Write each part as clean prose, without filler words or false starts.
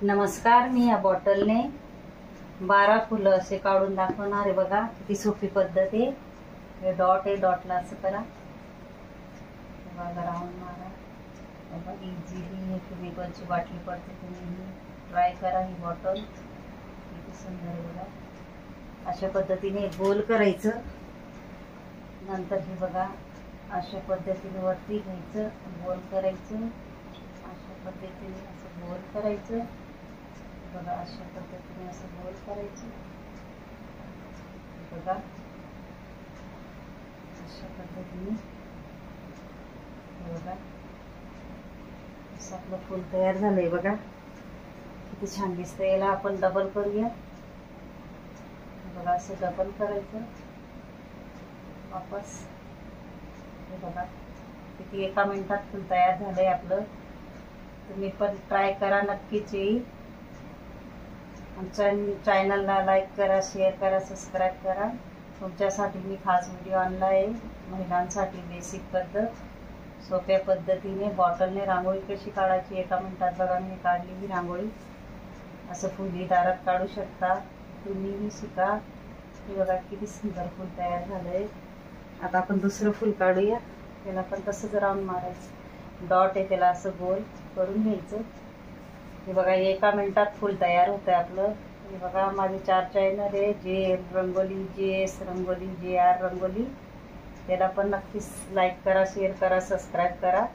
नमस्कार, मी या बॉटलने 12 फुलं असे काढून दाखवणार आहे। बघा किती सोपी पद्धत आहे। हे डॉट आहे, डॉटला असं करा, बघा राऊंड मारा। बघा इझिली हे केमिकलची बाटली पडते, तुम्ही ट्राय करा। ही बॉटल किती सुंदर आहे बघा। अशा पद्धतीने गोल करायचं, नंतर हे बघा अशा पद्धतीने वरती घ्यायचं, गोल करायचं, अशा पद्धतीने असं गोल करायचं। बघा अशा पद्धतीने असं गोल करायचं, बघा अशा पद्धतीने। बघा असं आपलं फूल तयार झालंय। बघा किती छान दिसतंय। याला आपण डबल करूया। बघा असं डबल करायचं वापस। हे बघा किती एका मिनिटात फूल तयार झालंय आपलं। तुम्ही पण ट्राय करा नक्कीच। आमच्या चॅनलला लाईक करा, शेअर करा, सबस्क्राईब करा। तुमच्यासाठी मी खास व्हिडिओ आणला आहे, महिलांसाठी बेसिक पद्धत, सोप्या पद्धतीने बॉटलने रांगोळी कशी काढायची एका मिनिटात। बघा मी काढली ही रांगोळी। असं फुली दारात काढू शकता, तुम्हीही शिका। हे बघा किती सुंदर फूल तयार झालंय। आता आपण दुसरं फूल काढूया। त्याला पण तसंच राऊंड मारायचं, डॉट आहे त्याला असं गोल करून घ्यायचं। हे बघा एका मिनिटात फूल तयार होतं आपलं। हे बघा माझे 4 चॅनल आहे, JL rangoli, JS rangoli, JR rangoli. त्याला पण नक्कीच लाईक करा, शेअर करा, सबस्क्राईब करा।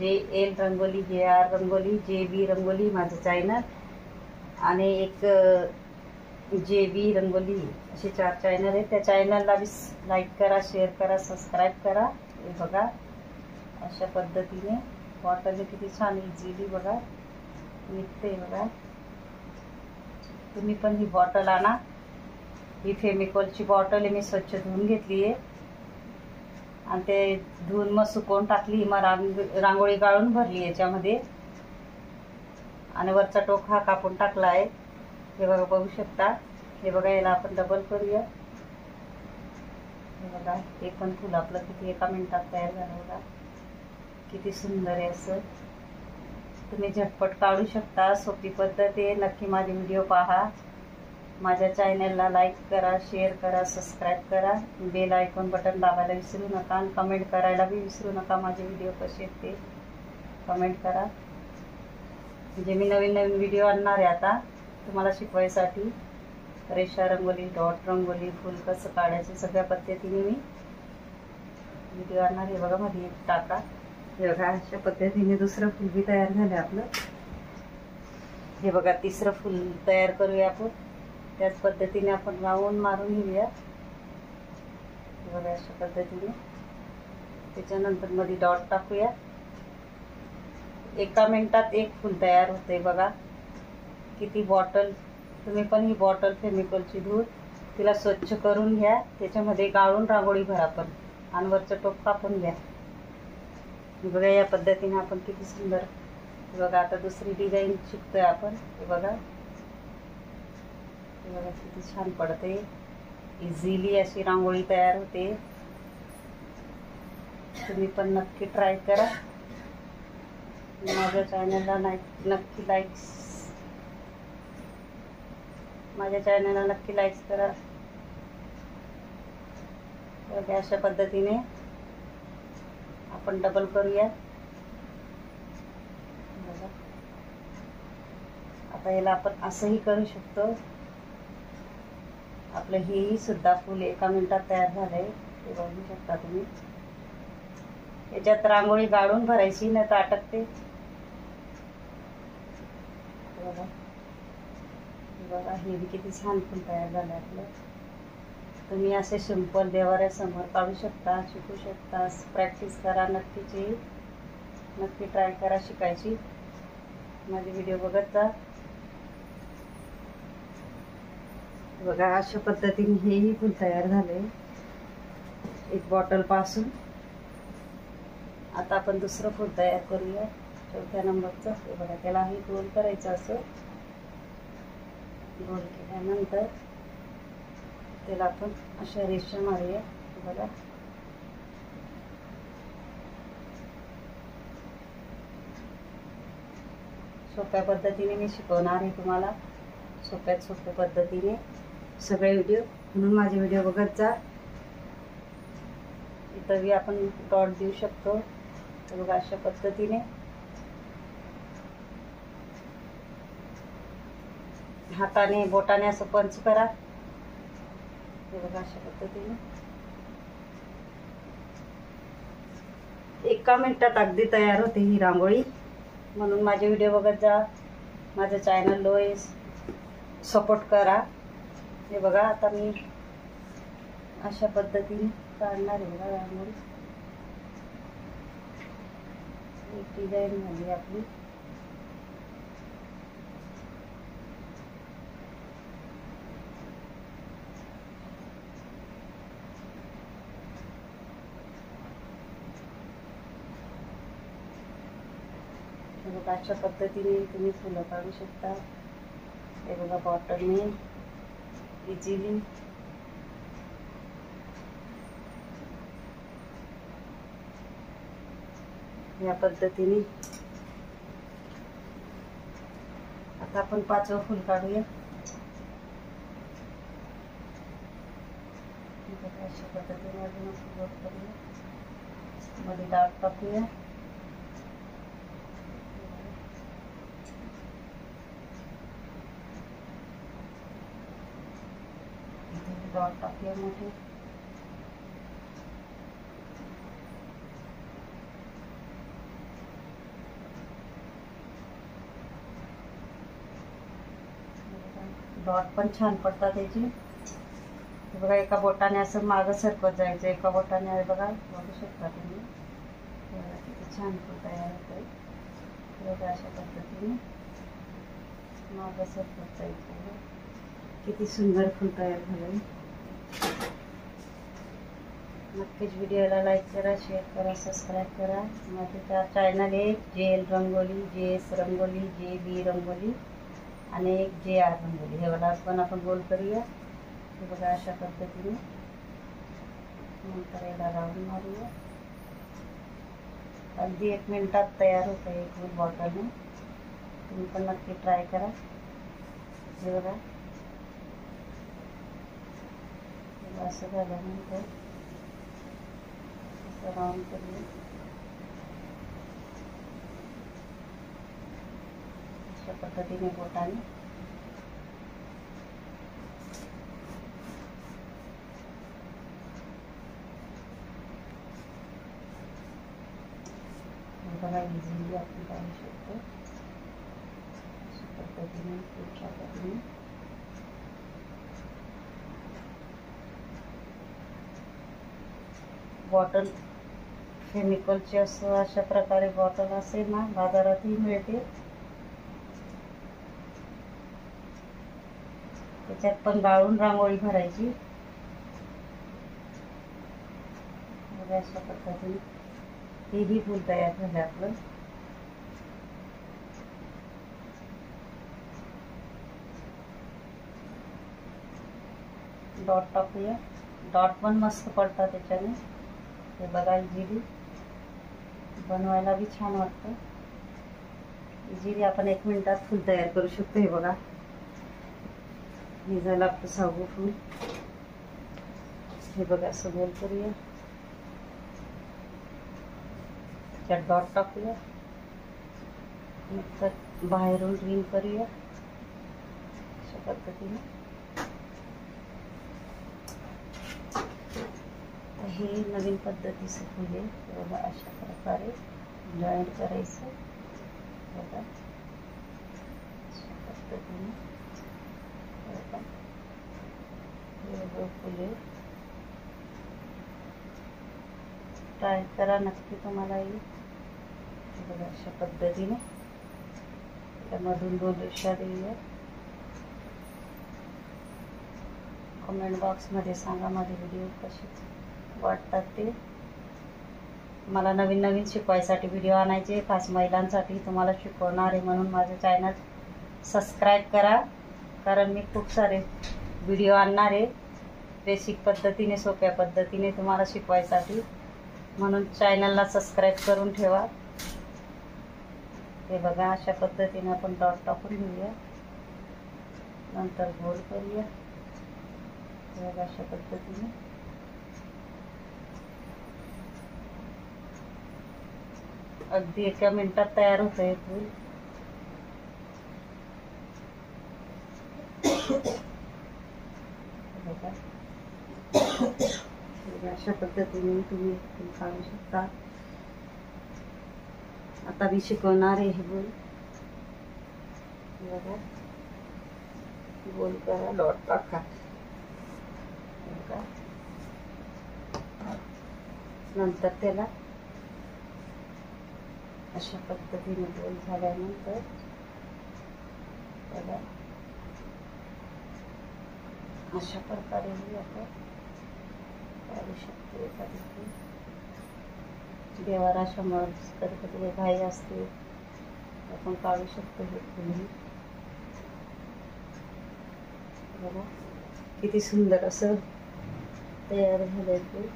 JL rangoli, JR rangoli, JB rangoli माझं चॅनल, आणि एक JB रंगोली, असे 4 चॅनल आहेत। त्या चॅनलला बी लाईक करा, शेअर करा, सबस्क्राईब करा। हे बघा अशा पद्धतीने बॉटल किती छान इझिली बघा निघते। बघा तुम्ही पण ही बॉटल आणा। ही फेमिकॉलची बॉटल आहे, मी स्वच्छ धुवून घेतली आहे आणि ते धुवून मग सुकवून टाकली। मग रांगोळी काढून भरली याच्यामध्ये, आणि वरचा टोक हा कापून टाकला आहे। हे बघा बघू शकता। हे बघा याला आपण डबल करूया। हे बघा हे पण फुल आपलं किती एका मिनिटात तयार झालं। बघा किती सुंदर आहे। असं तुम्ही झटपट काढू शकता, सोपी पद्धत आहे। नक्की माझे व्हिडिओ पहा। माझ्या चॅनलला लाईक करा, शेअर करा, सबस्क्राईब करा। बेल आयकॉन बटन दाबायला विसरू नका, आणि कमेंट करायला बी विसरू नका। माझे व्हिडिओ कसे आहेत ते कमेंट करा, म्हणजे मी नवीन नवीन व्हिडिओ आणणार आहे आता तुम्हाला शिकवायसाठी। रेषा रंगोली, डॉट रंगोली, फूल कसं काढायचं सगळ्या पद्धतीने मी व्हिडिओ आणणार आहे। बघा मध्ये एक टाका। हे बघा अशा पद्धतीने दुसरं फूल बी तयार झालं आपलं। हे बघा तिसरं फूल तयार करूया आपण। त्याच पद्धतीने आपण राऊंड मारून घेऊया। हे बघा अशा पद्धतीने। त्याच्यानंतर मध्ये डॉट टाकूया। एका मिनिटात एक फूल तयार होते। बघा किती बॉटल। तुम्ही पण ही बॉटल फेमिकॉलची धुवून तिला स्वच्छ करून घ्या, त्याच्यामध्ये गाळून रांगोळी भरा पण, आणि वरचं टोक कापून घ्या। बघा या पद्धतीने आपण किती सुंदर। बघा आता दुसरी डिझाईन शिकतोय आपण। हे बघा किती छान पडते, इझिली अशी रांगोळी तयार होते। तुम्ही पण नक्की ट्राय करा। माझ्या चॅनलला नक्की लाईक करा। बघा अशा पद्धतीने आपण डबल करूया। बघा आता याला आपण असंही करू शकतो। आपलं हेही सुद्धा फूल एका मिनिटात तयार झालंय, ते बघू शकता तुम्ही। याच्यात रांगोळी गाळून भरायची, नाही तर अटकते। बघा बघा हे बी किती छान फूल तयार झालं आपलं। तुम्ही असे सिंपल देवाऱ्यासमोर काढू शकता, शिकू शकता। प्रॅक्टिस करा नक्कीच, नक्की ट्राय करा शिकायची। माझे व्हिडिओ बघत जा। बघा अशा पद्धतीने हेही फूल तयार झाले एक बॉटल पासून। आता आपण दुसरं फूल तयार करूया, 4थ्या नंबरचं। हे बघा त्यालाही गोल करायचं। असं गोल केल्यानंतर त्याला आपण अशा रेषा मारूया। बघा सोप्या पद्धतीने मी शिकवणार आहे तुम्हाला, सोप्यात सोप्या पद्धतीने सगळे व्हिडिओ, म्हणून माझे व्हिडिओ बघत जा. इथं बी आपण डॉट देऊ शकतो. तर बघा अशा पद्धतीने हाताने बोटाने असं पंच करा. हे बघा अशा पद्धतीने 1 मिनिटात अगदी तयार होते ही रांगोळी. म्हणून माझे व्हिडिओ बघत जा, माझं चॅनल लोएस सपोर्ट करा. हे बघा आता मी अशा पद्धतीने काढणार आहे बघा रांगोळी. एक डिझाईन झाली आपली. बघा अशा पद्धतीने तुम्ही फुलं काढू शकता. हे बघा बॉटलने इझिली या पद्धतीने. आता आपण 5वं फुल काढूया. अशा पद्धतीने अजून सुरुवात करूया. मध्ये डाट टाकूया. डॉट टाकूया मोठे. डॉट पण छान पडतात त्याची. बघा एका बोटाने असं मागं सरकत जायचं, एका बोटाने बघा बघू शकता तुम्ही. किती छान फुल तयार होते. बघा अशा पद्धतीने मागं सरकत जायचं. किती सुंदर फुल तयार झालं. नक्कीच व्हिडिओला लाईक करा, शेअर करा, सबस्क्राईब करा. माझे चॅनल आहे JL rangoli, JS rangoli, JB rangoli आणि एक JR रंगोली. हे वाला पण आपण गोल करूया. हे बघा अशा पद्धतीने. नंतर याला राऊंड मारूया. अगदी 1 मिनिटात तयार होतं आहे फुल बॉटलने. तुम्ही पण नक्की ट्राय करा. हे बघा असं झाल्यानंतर असं राऊंड करूया. अशा पद्धतीने बोटाने बघा इझिली आपण काढू शकतो. अशा पद्धतीने पुढच्या पद्धतीने बॉटल केमिकलची असं अशा प्रकारे बॉटल असेल ना, बाजारातही मिळते. त्याच्यात पण गाळून रांगोळी भरायची. अशा पद्धतीने हेही फुल तयार झालं आपलं. डॉट टाकूया. डॉट पण मस्त पडतात त्याच्याने. हे बघा इझिली बनवायला बी छान वाटतं. इझिली आपण 1 मिनिटात फुल तयार करू शकतो. हे बघा हे झालं आपलं 6वं फुल. हे बघा असं गोल करूया. त्याच्यात डॉट टाकूया. नंतर बाहेरून रिंग करूया अशा पद्धतीने. हे नवीन पद्धतीचं फुल आहे. बघा अशा प्रकारे जॉईंट करायचं. बघा अशा पद्धतीने. बघा हे फुल आहे. ट्राय करा नक्की तुम्हाला येईल. बघा अशा पद्धतीने त्यामधून 2 रेषा देऊया. कमेंट बॉक्समध्ये सांगा माझे व्हिडिओ कसे वाटतात ते. मला नवीन नवीन शिकवायसाठी व्हिडिओ आणायचे, खास महिलांसाठी तुम्हाला शिकवणार आहे. म्हणून माझं चॅनल सबस्क्राईब करा, कारण मी खूप सारे व्हिडिओ आणणार आहे बेसिक पद्धतीने, सोप्या पद्धतीने तुम्हाला शिकवायसाठी. म्हणून चॅनलला सबस्क्राईब करून ठेवा. हे बघा अशा पद्धतीने आपण डॉट टाकून घेऊया, नंतर गोल करूया. हे बघा अशा पद्धतीने अगदी 1 मिनिटात तयार होतं हे फूल. बघा अशा पद्धतीने तुम्ही फूल काढू शकता. आता मी शिकवणार आहे हे गोल. बघा गोल करा, डॉट टाका. बघा नंतर त्याला अशा पद्धतीने गोल झाल्यानंतर बघा अशा प्रकारे आपण काढू शकतो. एखादी देवारा समोर कधी कधी घाई असते, आपण काढू शकतो हे फुल. बघा किती सुंदर असं तयार झालंय फूल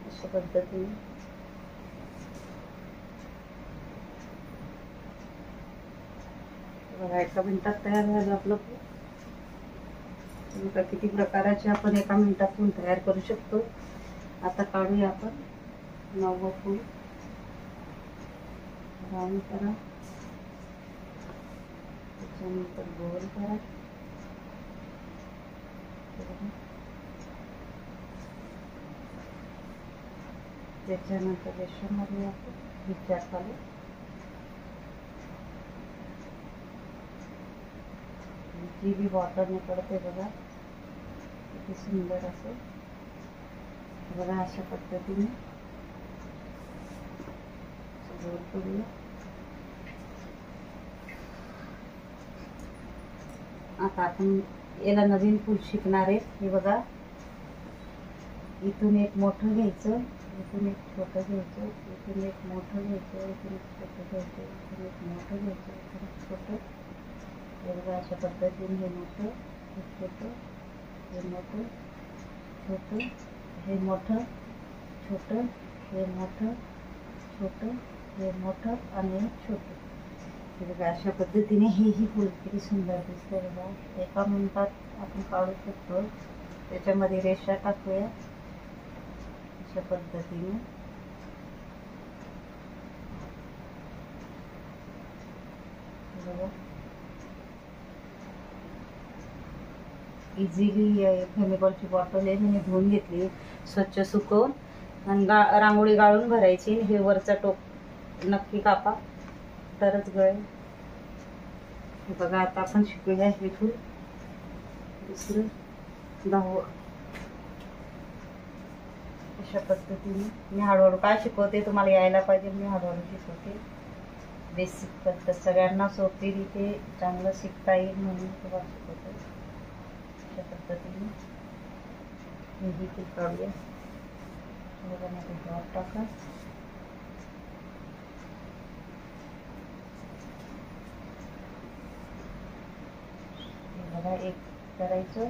अशा पद्धतीने. बघा 1 मिनिटात तयार झालं आपलं फूल. बघा किती प्रकाराचे आपण 1 मिनिटात फूल तयार करू शकतो. आता काढूया आपण 9वं फूल. राऊंड करा, त्याच्यानंतर गोल करा. त्याच्यानंतर रेषामध्ये आपण विचार चालू. जी बी बॉटलने पडते बघा किती सुंदर असं. बघा अशा पद्धतीने गोल करूया. आता आपण याला नवीन फूल शिकणार आहे. हे बघा इथून एक मोठं घ्यायचं, इथून एक छोटं घ्यायचं, इथून एक मोठं घ्यायचं, इथून एक छोटं घ्यायचं, इथून एक मोठं घ्यायचं, इथून एक छोटं. हे बघा अशा पद्धतीने हे मोठं, हे छोटं, हे मोठं, छोटं, हे मोठं, छोटं, हे मोठं, छोटं, हे मोठं आणि हे छोटं. हे बघा अशा पद्धतीने हेही फूल किती सुंदर दिसतंय. बघा 1 मिनिटात आपण काढू शकतो. त्याच्यामध्ये रेषा टाकूया अशा पद्धतीने. बघा इझिली फेमेबलची बॉटल आहे, मी धुवून घेतली, स्वच्छ सुकवून आणि रांगोळी गाळून भरायची. हे वरचा टोक नक्की कापा तरच गळेल. बघा आता आपण शिकूया हे फूल दुसरं 10वं. अशा पद्धतीने मी हळूहळू काय शिकवते, तुम्हाला यायला पाहिजे, मी हळूहळू शिकवते. बेसिक पद्धत सगळ्यांना सोपी रीते चांगलं शिकता येईल म्हणून तुम्हाला शिकवते. अशा पद्धतीने ही फूल काढूया. बघा मध्ये डॉट टाका. बघा 1 करायचं,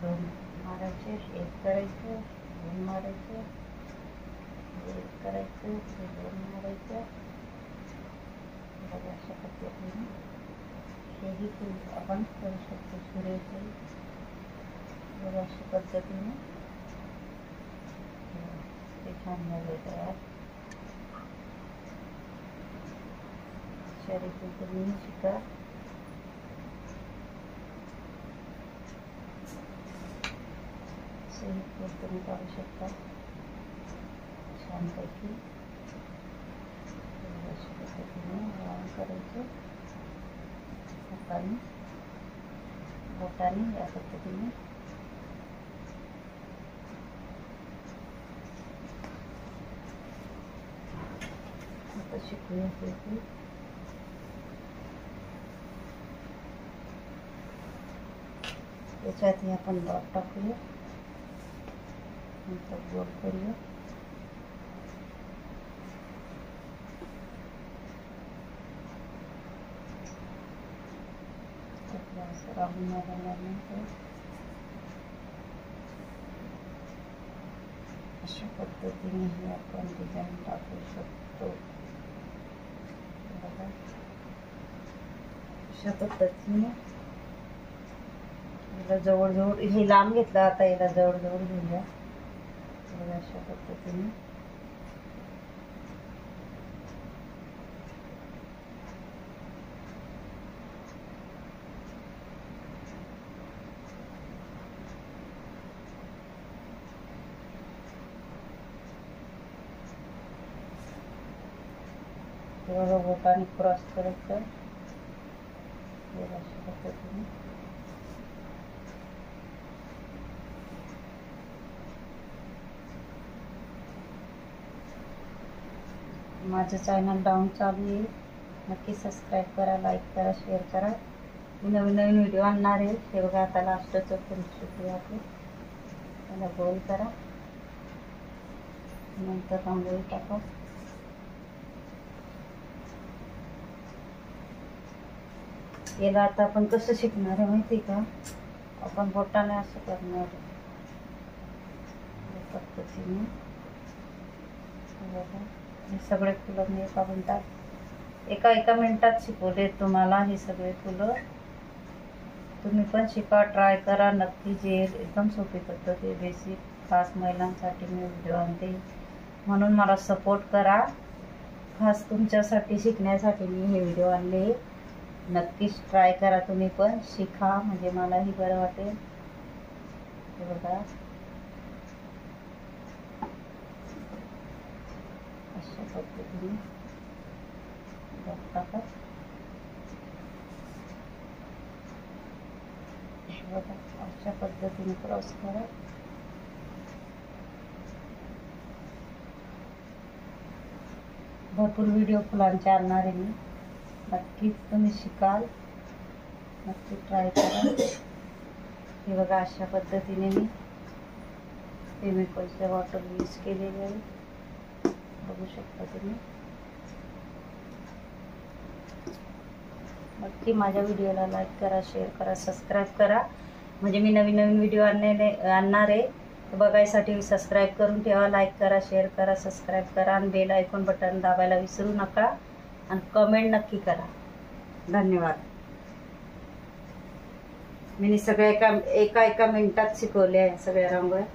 2 मारायचे, 1 करायचं, 2 मारायचं, 1 करायचं, 2 मारायचं. बघा अशा पद्धतीने हेही फूल आपण करू शकतो. सूर्यफूल बघा अशा पद्धतीने ते छान झाले तयार. शरीर तुम्ही शिका. तुम्ही काढू शकता छानपैकी. अशा पद्धतीने राऊंड करायचं हाताने, बोटाने या पद्धतीने. आता शिकूया ते. त्याच्यात आपण डॉट टाकूया, नंतर गोल करूया. असं राऊंड मारल्यानंतर अशा पद्धतीने आपण डिझाईन टाकू शकतो. अशा पद्धतीने याला जवळजवळ हे लांब घेतलं, आता याला जवळजवळ घेऊया अशा पद्धतीने. तेव्हा बोटाने क्रॉस करायचं अशा पद्धतीने. माझं चॅनल डाऊन चालू आहे, नक्की सबस्क्राईब करा, लाईक करा, शेअर करा. मी नवीन नवीन व्हिडिओ आणणार आहे. हे बघा आता लास्टचं पण शिकूया आपण. त्याला गोल करा, नंतर रांगोळी टाका. याला आता आपण कसं शिकणार आहे माहिती का? आपण बोटाने असं करणार आहे पद्धतीने. हे सगळे फुलं मी एका मिनिटात शिकवले तुम्हाला. हे सगळे फुलं तुम्ही पण शिका, ट्राय करा नक्की. जे एकदम सोपी पद्धत आहे, बेसिक, खास महिलांसाठी मी व्हिडिओ आणते, म्हणून मला सपोर्ट करा. खास तुमच्यासाठी शिकण्यासाठी मी हे व्हिडिओ आणले. नक्कीच ट्राय करा, तुम्ही पण शिका, म्हणजे मलाही बरं वाटेल. हे बघा अशा पद्धतीने टाका. बघा अशा पद्धतीने क्रॉस करा. भरपूर व्हिडिओ फुलांचे आणणार आहे मी, नक्कीच तुम्ही शिकाल, नक्की ट्राय करा. हे बघा अशा पद्धतीने मी केमिकलचे वॉटर यूज केलेले आहे, बघू शकता तुम्ही. नक्की माझ्या व्हिडिओला लाईक करा, शेअर करा, सबस्क्राईब करा, म्हणजे मी नवीन नवीन व्हिडिओ आणणार आहे. बघायसाठी सबस्क्राईब करून ठेवा, लाईक करा, शेअर करा, सबस्क्राईब करा आणि बेल आयकॉन बटन दाबायला विसरू नका आणि कमेंट नक्की करा. धन्यवाद. मी सगळ्या एका मिनिटात शिकवले आहे सगळ्या रांगोळ्या.